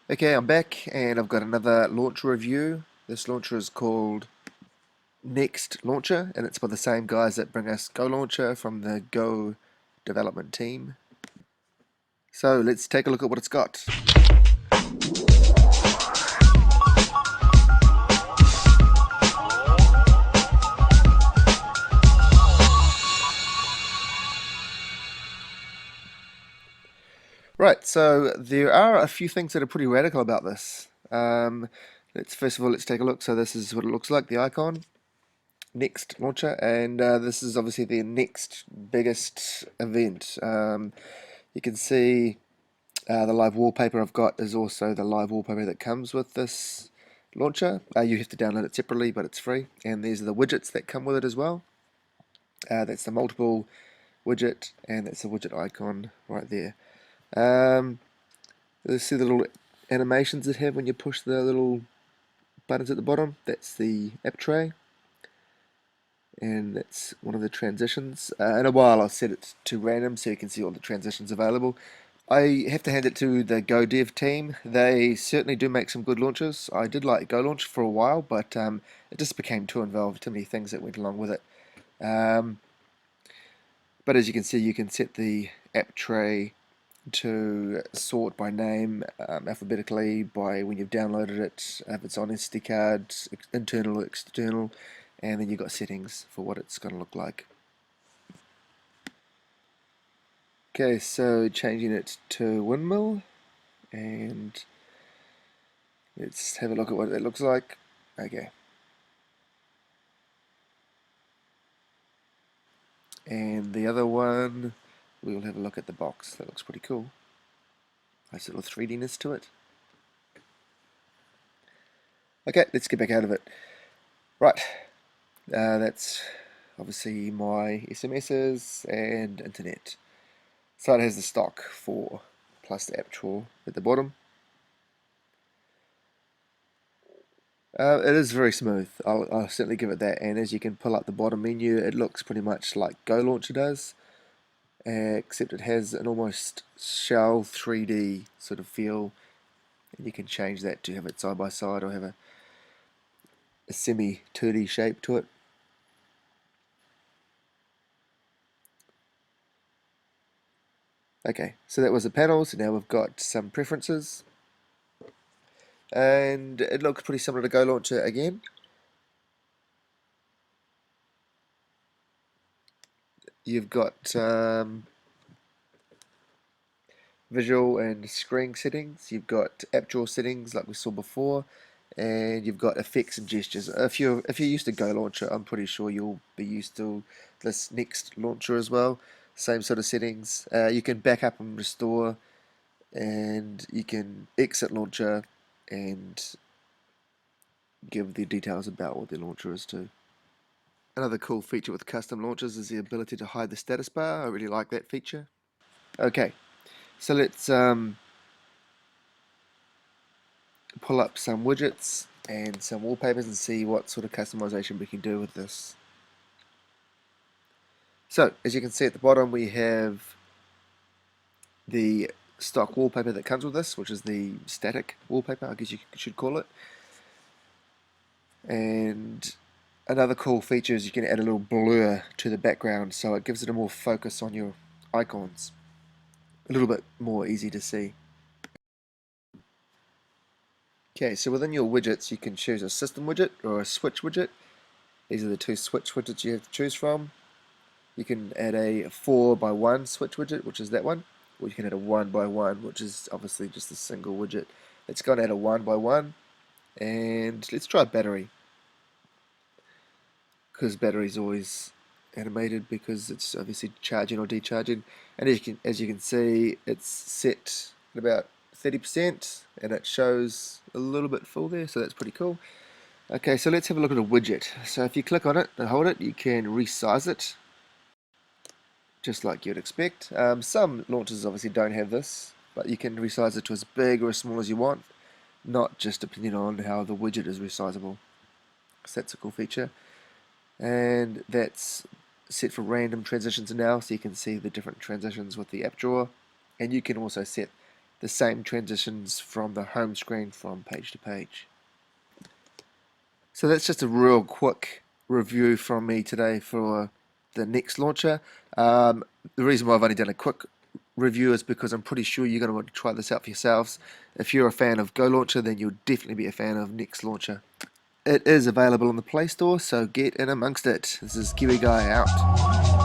Okay, I'm back and I've got another launcher review. This launcher is called Next Launcher and it's by the same guys that bring us Go Launcher from the Go development team. So let's take a look at what it's got. Right, so there are a few things that are pretty radical about this. Let's take a look. So this is what it looks like, the icon. Next launcher, and this is obviously the next biggest event. You can see the live wallpaper I've got is also the live wallpaper that comes with this launcher. You have to download it separately, but it's free. And these are the widgets that come with it as well. That's the multiple widget, and that's the widget icon right there. Let's see the little animations that have when you push the little buttons at the bottom. That's the app tray. And that's one of the transitions. In a while I'll set it to random so you can see all the transitions available. I have to hand it to the Go Dev team. They certainly do make some good launchers. I did like Go Launch for a while, but it just became too involved, too many things that went along with it. Um, but as you can see, you can set the app tray to sort by name, alphabetically, by when you've downloaded it, if it's on SD card, internal or external, and then you've got settings for what it's going to look like. Okay, so changing it to windmill, and let's have a look at what it looks like. Okay. And the other one, we'll have a look at the box. That looks pretty cool. Nice little 3D-ness to it. Okay, let's get back out of it. Right, that's obviously my SMSs and internet. So it has the stock 4 plus the app drawer at the bottom. It is very smooth, I'll certainly give it that, and as you can pull up the bottom menu, it looks pretty much like Go Launcher does, except it has an almost shell 3D sort of feel, and you can change that to have it side by side or have a semi 2D shape to it. Okay, so that was the panel, so now we've got some preferences, and it looks pretty similar to Go Launcher again. You've got visual and screen settings, you've got app drawer settings like we saw before, and you've got effects and gestures. If you're used to Go Launcher, I'm pretty sure you'll be used to this next launcher as well. Same sort of settings. You can back up and restore, and you can exit launcher and give the details about what the launcher is too. Another cool feature with custom launchers is the ability to hide the status bar. I really like that feature. Okay, so let's pull up some widgets and some wallpapers and see what sort of customization we can do with this. So, as you can see at the bottom, we have the stock wallpaper that comes with this, which is the static wallpaper, I guess you should call it. And another cool feature is you can add a little blur to the background, so it gives it a more focus on your icons. A little bit more easy to see. Okay, so within your widgets, you can choose a system widget or a switch widget. These are the two switch widgets you have to choose from. You can add a 4x1 switch widget, which is that one, or you can add a 1x1, which is obviously just a single widget. Let's go and add a 1x1, and let's try battery, because battery is always animated because it's obviously charging or decharging. And as you can see, it's set at about 30%, and it shows a little bit full there, so that's pretty cool. Okay, so let's have a look at a widget. So if you click on it and hold it, you can resize it, just like you'd expect. Some launchers obviously don't have this, but you can resize it to as big or as small as you want, not just depending on how the widget is resizable. So that's a cool feature. And that's set for random transitions now, so you can see the different transitions with the app drawer. And you can also set the same transitions from the home screen from page to page. So that's just a real quick review from me today for the Next launcher. The reason why I've only done a quick review is because I'm pretty sure you're going to want to try this out for yourselves. If you're a fan of Go Launcher, then you'll definitely be a fan of Next Launcher. It is available on the Play Store, so get in amongst it. This is Kiwi Guy out.